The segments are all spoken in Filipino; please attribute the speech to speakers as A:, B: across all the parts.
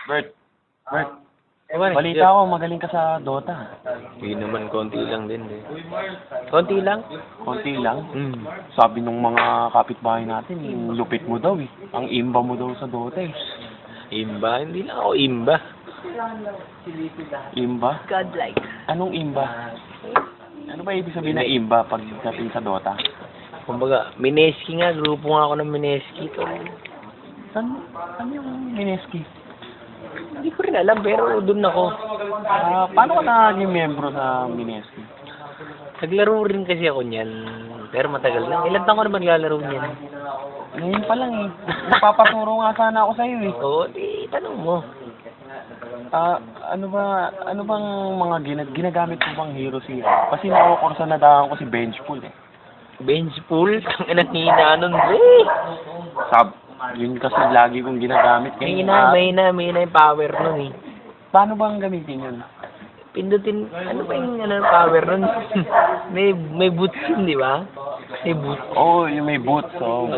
A: Bert, Bert,
B: Ewan,
A: balita ko, magaling ka sa Dota.
B: Hindi naman, konti lang din eh. Konti lang?
A: Konti lang.
B: Hmm.
A: Sabi nung mga kapitbahay natin, lupit mo daw eh. Ang imba mo daw sa Dota eh.
B: Imba? Hindi lang ako imba.
A: Imba?
B: Godlike.
A: Anong imba? Ano ba ibig sabihin ng imba pagdating sa Dota?
B: Kumbaga, Mineski nga, grupo nga ako ng Mineski.
A: Saan yung Mineski?
B: Hindi ko rin alam, pero doon ako.
A: Paano ka naging membro sa Mineski?
B: Naglaro rin kasi ako niyan, pero matagal lang. Ilan taon ko naman lalaro niyan?
A: Ngayon pa lang eh. Napapaturo nga sana ako sa'yo eh.
B: Oo, di, tanong mo.
A: Ano bang mga ginagamit mo bang hero siya? Kasi nakukursa na daan ko si Benchpool eh.
B: Bench pool? Ang inang hina nun, eh.
A: Yun kasi lagi kong ginagamit.
B: May na yung power nun eh.
A: Paano bang gamitin yun?
B: Pindutin, ano ba yung power nun? may boots yun, di ba? May boots.
A: Oo, yung may boots. Oh.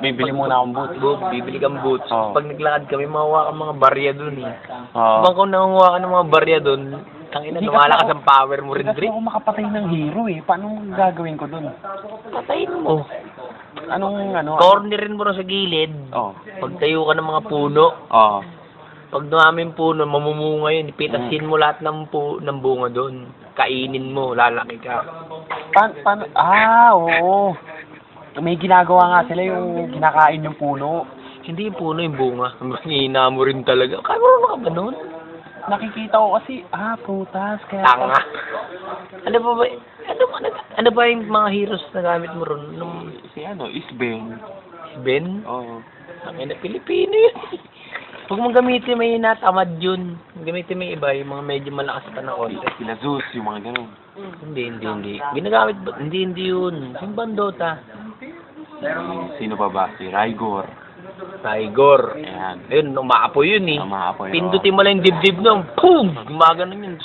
A: Bibili muna akong boots.
B: Bibili kang boots.
A: Oo.
B: Pag naglakad kami, makuha kang mga barya dun eh.
A: Oo.
B: Bang kung nangunguha ka ng mga barya dun, tangina,
A: Hindi
B: lumalakas
A: kasi
B: ang power mo rin,
A: Kasi
B: Dre.
A: ako makapatay ng hero eh. Paano gagawin ko dun?
B: Patayin mo.
A: Anong
B: Cornerin mo rin sa gilid.
A: Oh.
B: Pagtayo ka ng mga puno.
A: Oo.
B: Pag dumaming puno, mamumunga yun. Pitasin mo lahat ng bunga doon. Kainin mo, lalaki ka.
A: Paano? Oo. May ginagawa nga sila yung kinakain yung puno.
B: Hindi yung puno, yung bunga. Hina mo rin talaga. Kaya marunong ka ba nun?
A: Nakikita ko kasi, prutas. Kaya
B: Tanga. Ano ba yung mga heroes na gamit mo ron?
A: Si Isben.
B: Ben?
A: Oo.
B: Ang ina, Pilipino yun. Huwag mong gamitin, may natamad yun. Gamitin mo yung iba, yung mga medyo malakas pa na konti.
A: Sila Zeus, yung mga ganun.
B: Hindi. Ginagamit ba? Hindi yun. Yung bandota.
A: Sino ba? Si Raigor.
B: Tiger.
A: Ayan.
B: Ayun, umaapoy yun eh.
A: Umaapoy,
B: Pindutin mo lang yung dibdib nung, boom! Gumaganon yun.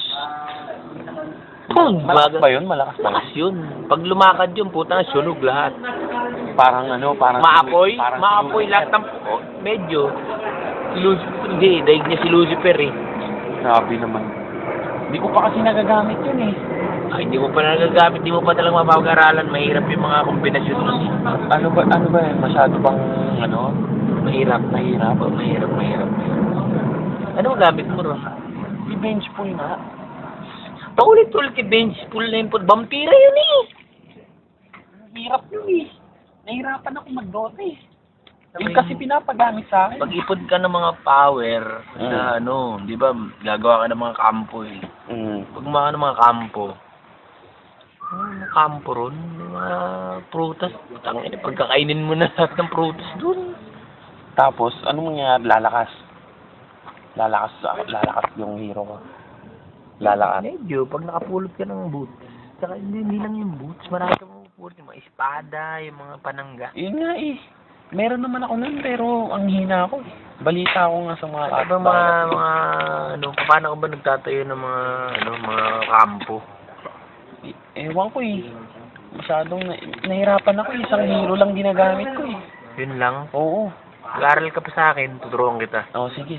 B: Boom!
A: Malakas ba yun? Malakas ba
B: Malakas yun. Pag lumakad yun, puta, sunog lahat.
A: Parang
B: Maapoy?
A: parang
B: Maapoy lahat ng, medyo. Hindi, daig niya si Lucifer eh.
A: Grabe naman. Hindi ko pa kasi nagagamit yun eh.
B: Ay, hindi mo pa nagagamit, hindi mo pa talagang mapag-aralan. Mahirap yung mga kombinasyon mo.
A: Ano ba yun? Masyado bang
B: Mahirap. Ano ang gamit mo ron?
A: Si Benchpool nga.
B: Paulit-ulit yung bench pool na yung vampira yun eh.
A: Hirap yun eh. Nahirapan ako mag-Dota eh. Yung kasi pinapagamit sa akin.
B: Pag-ipon ka ng mga power na di ba, gagawa ka ng mga kampo eh. Pag mga ng mga kampo, kampo ron, mga prutas, tangin, pagkakainin mo na lahat ng prutas dun.
A: Tapos, anong mangyayari? Lalakas yung hero ko. Lalakas.
B: Medyo, pag nakapulot ka ng boots, saka hindi lang yung boots, marami ka mapupulot, yung mga espada, yung mga panangga.
A: Yun nga eh. Meron naman ako nun, pero ang hina ako eh. Balita ko nga sa mga
B: paano ko ba nagtatayo ng mga kampo?
A: Ewan ko eh. Masyadong nahirapan ako eh. Isang hero lang ginagamit ko eh.
B: Yun lang.
A: Oo.
B: Mag-aaral ka pa sa akin, tuturuan kita.
A: Oo, sige.